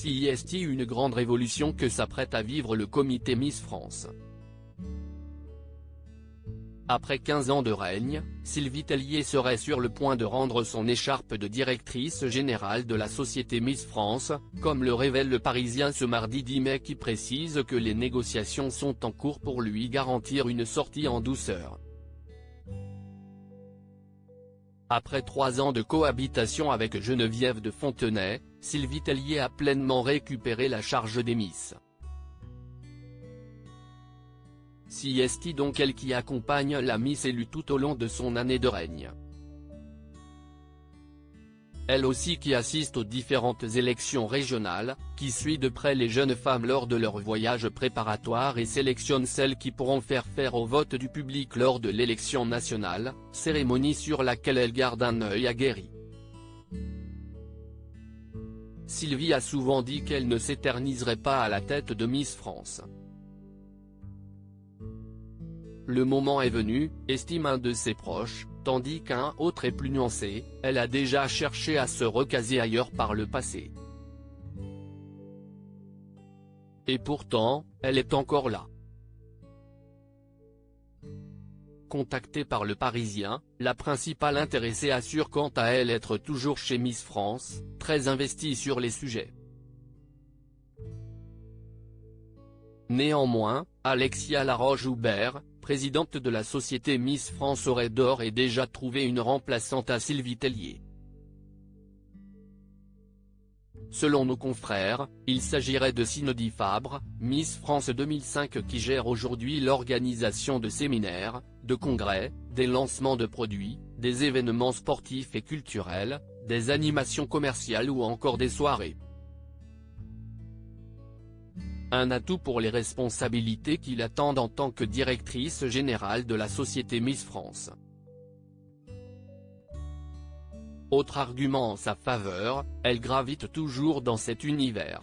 CIST une grande révolution que s'apprête à vivre le comité Miss France. Après 15 ans de règne, Sylvie Tellier serait sur le point de rendre son écharpe de directrice générale de la société Miss France, comme le révèle Le Parisien ce mardi 10 mai qui précise que les négociations sont en cours pour lui garantir une sortie en douceur. Après 3 ans de cohabitation avec Geneviève de Fontenay, Sylvie Tellier a pleinement récupéré la charge des Miss. CIST donc elle qui accompagne la Miss élue tout au long de son année de règne. Elle aussi qui assiste aux différentes élections régionales, qui suit de près les jeunes femmes lors de leur voyage préparatoire et sélectionne celles qui pourront faire au vote du public lors de l'élection nationale, cérémonie sur laquelle elle garde un œil aguerri. Sylvie a souvent dit qu'elle ne s'éterniserait pas à la tête de Miss France. Le moment est venu, estime un de ses proches, tandis qu'un autre est plus nuancé, elle a déjà cherché à se recaser ailleurs par le passé. Et pourtant, elle est encore là. Contactée par Le Parisien, la principale intéressée assure quant à elle être toujours chez Miss France, très investie sur les sujets. Néanmoins, Alexia Laroche-Joubert, présidente de la société Miss France aurait d'ores et déjà trouvé une remplaçante à Sylvie Tellier. Selon nos confrères, il s'agirait de Cindy Fabre, Miss France 2005 qui gère aujourd'hui l'organisation de séminaires, de congrès, des lancements de produits, des événements sportifs et culturels, des animations commerciales ou encore des soirées. Un atout pour les responsabilités qui l'attendent en tant que directrice générale de la société Miss France. Autre argument en sa faveur, elle gravite toujours dans cet univers.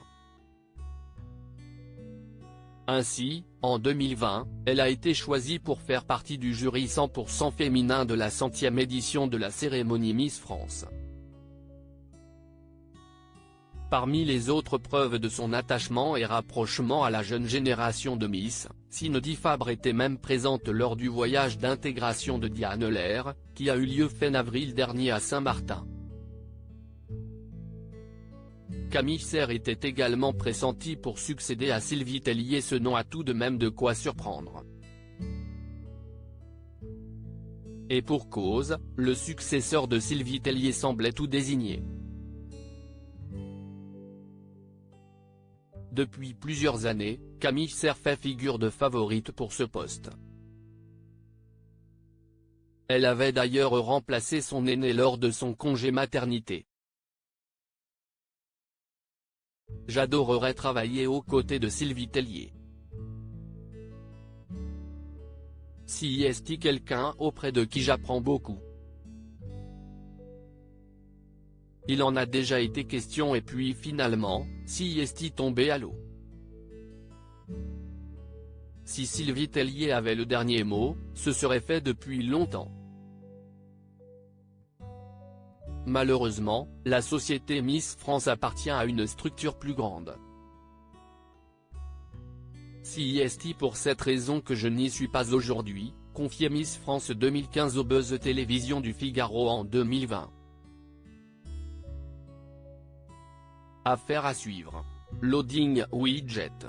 Ainsi, en 2020, elle a été choisie pour faire partie du jury 100% féminin de la 100e édition de la cérémonie Miss France. Parmi les autres preuves de son attachement et rapprochement à la jeune génération de Miss, Cindy Fabre était même présente lors du voyage d'intégration de Diane Lair, qui a eu lieu fin avril dernier à Saint-Martin. Camille Serre était également pressentie pour succéder à Sylvie Tellier, ce nom a tout de même de quoi surprendre. Et pour cause, le successeur de Sylvie Tellier semblait tout désigné. Depuis plusieurs années, Camille Serre fait figure de favorite pour ce poste. Elle avait d'ailleurs remplacé son aînée lors de son congé maternité. J'adorerais travailler aux côtés de Sylvie Tellier. CIST quelqu'un auprès de qui j'apprends beaucoup. Il en a déjà été question et puis finalement, CIST tombé à l'eau. Si Sylvie Tellier avait le dernier mot, ce serait fait depuis longtemps. Malheureusement, la société Miss France appartient à une structure plus grande. CIST pour cette raison que je n'y suis pas aujourd'hui, confiait Miss France 2015 au Buzz Télévision du Figaro en 2020. Affaire à suivre. Loading Widget.